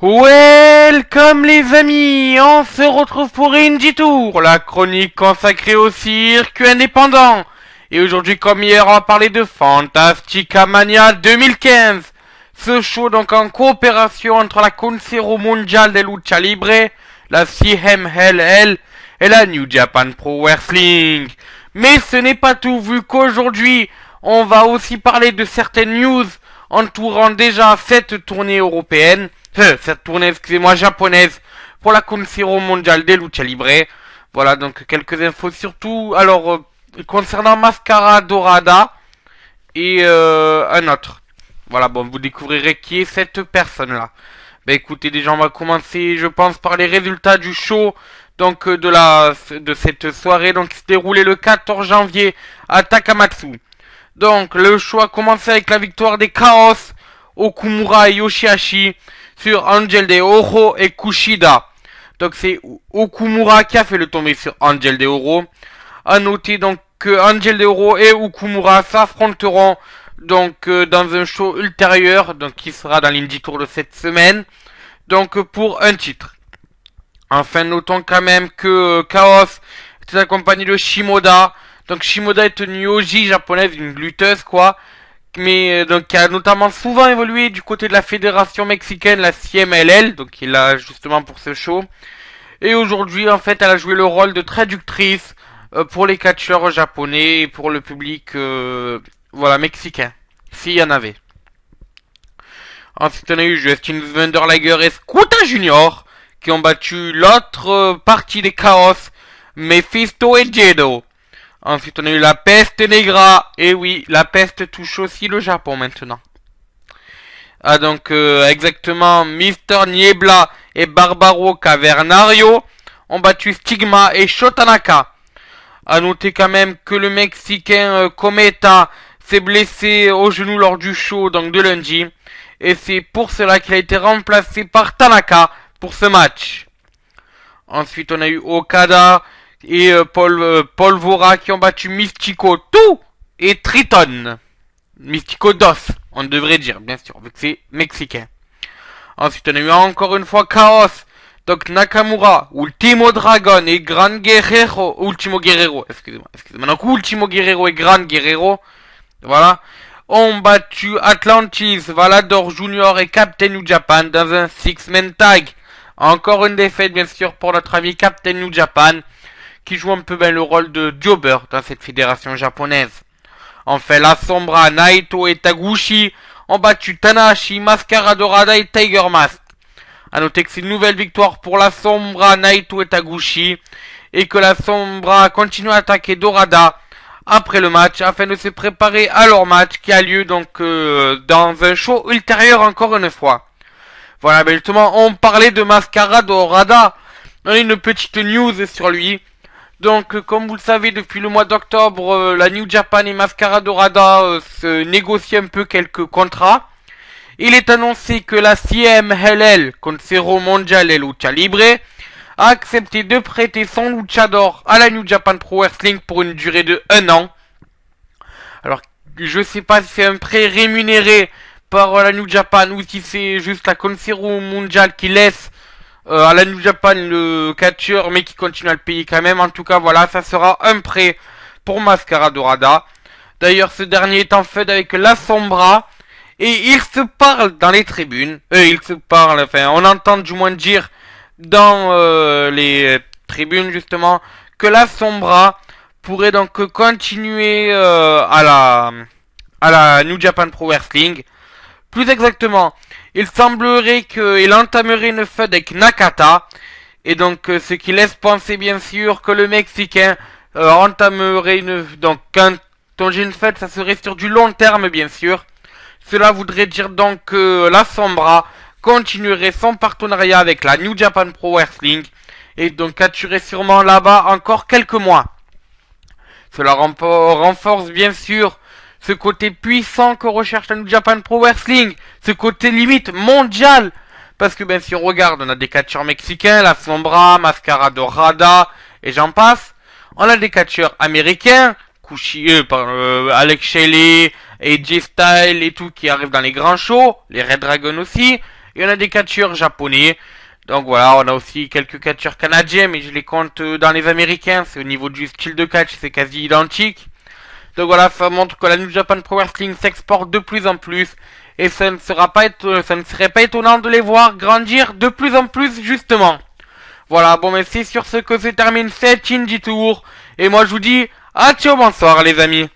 Welcome les amis, on se retrouve pour Indie Tour, la chronique consacrée au circuit indépendant. Et aujourd'hui comme hier on va parler de Fantastica Mania 2015. Ce show donc en coopération entre la Consejo Mundial de Lucha Libre, la CMLL et la New Japan Pro Wrestling. Mais ce n'est pas tout, vu qu'aujourd'hui on va aussi parler de certaines news entourant déjà cette tournée européenne. Cette tournée, excusez-moi, japonaise pour la Consejo Mondial de Lucha Libre. Voilà, donc quelques infos surtout. Alors, concernant Mascara Dorada et un autre. Voilà, bon, vous découvrirez qui est cette personne-là. Ben écoutez, déjà on va commencer, je pense, par les résultats du show. Donc de cette soirée, donc qui s'est déroulé le 14 janvier à Takamatsu. Donc le show a commencé avec la victoire des Chaos, Okumura et Yoshihashi sur Angel de Oro et Kushida. Donc c'est Okumura qui a fait le tombé sur Angel de Oro. A noter donc que Angel de Oro et Okumura s'affronteront donc dans un show ultérieur, donc qui sera dans l'Indie Tour de cette semaine, donc pour un titre. Enfin, notons quand même que Chaos est accompagné de Shimoda. Donc Shimoda est une yoji japonaise, une lutteuse quoi, mais donc qui a notamment souvent évolué du côté de la fédération mexicaine, la CMLL, donc il a justement pour ce show. Et aujourd'hui, en fait, elle a joué le rôle de traductrice pour les catcheurs japonais et pour le public, voilà, mexicain, s'il y en avait. Ensuite, on a eu Justin Wunderliger et Skuta Junior qui ont battu l'autre partie des Chaos, Mephisto et Gedo. Ensuite, on a eu la peste negra. Et oui, la peste touche aussi le Japon maintenant. Ah, donc, exactement, Mister Niebla et Barbaro Cavernario ont battu Stigma et Shotanaka. À noter quand même que le Mexicain Cometa s'est blessé au genou lors du show, donc de lundi. Et c'est pour cela qu'il a été remplacé par Tanaka pour ce match. Ensuite, on a eu Okada et Paul Vora qui ont battu Mystico tout et Triton. Mystico Dos, on devrait dire, bien sûr, vu que c'est mexicain. Ensuite, on a eu encore une fois Chaos. Donc Nakamura, Ultimo Dragon et Gran Guerrero, Ultimo Guerrero, excusez-moi. Donc Ultimo Guerrero et Gran Guerrero, voilà, ont battu Atlantis, Valador Junior et Captain New Japan dans un six-man tag. Encore une défaite, bien sûr, pour notre ami Captain New Japan, qui joue un peu bien le rôle de jobber dans cette fédération japonaise. Enfin, la Sombra, Naito et Taguchi ont battu Tanahashi, Mascara Dorada et Tiger Mask. A noter que c'est une nouvelle victoire pour la Sombra, Naito et Taguchi, et que la Sombra continue à attaquer Dorada après le match, afin de se préparer à leur match qui a lieu donc dans un show ultérieur encore une fois. Voilà, ben justement, on parlait de Mascara Dorada. On a une petite news sur lui. Donc, comme vous le savez, depuis le mois d'octobre, la New Japan et Mascara Dorada se négocient un peu quelques contrats. Il est annoncé que la CMLL, Consejo Mondial de Lucha Libre, a accepté de prêter son luchador à la New Japan Pro Wrestling pour une durée de 1 an. Alors, je sais pas si c'est un prêt rémunéré par la New Japan ou si c'est juste la Consejo Mondial qui laisse à la New Japan le catcheur mais qui continue à le payer quand même. En tout cas, voilà, ça sera un prêt pour Mascara Dorada. D'ailleurs, ce dernier est en fait avec la Sombra et ils se parlent dans les tribunes. Ils se parlent, enfin, on entend du moins dire dans les tribunes justement que la Sombra pourrait donc continuer à la New Japan Pro Wrestling. Plus exactement, il semblerait qu'il entamerait une feud avec Nakata, et donc ce qui laisse penser bien sûr que le Mexicain entamerait donc quand on dit une feud, ça serait sur du long terme bien sûr. Cela voudrait dire donc que la Sombra continuerait son partenariat avec la New Japan Pro Wrestling et donc catcherait sûrement là-bas encore quelques mois. Cela renforce bien sûr ce côté puissant que recherche la New Japan Pro Wrestling, ce côté limite mondial. Parce que ben si on regarde, on a des catcheurs mexicains, la Sombra, Mascara Dorada, et j'en passe. On a des catcheurs américains, Alex Shelley, AJ Styles et tout qui arrivent dans les grands shows, les Red Dragon aussi. Et on a des catcheurs japonais. Donc voilà, on a aussi quelques catcheurs canadiens, mais je les compte dans les américains. C'est au niveau du style de catch, c'est quasi identique. Donc voilà, ça montre que la New Japan Pro Wrestling s'exporte de plus en plus. Et ça ne serait pas étonnant de les voir grandir de plus en plus, justement. Voilà, bon, mais c'est sur ce que se termine cet Indie Tour. Et moi, je vous dis, à ciao, bonsoir, les amis.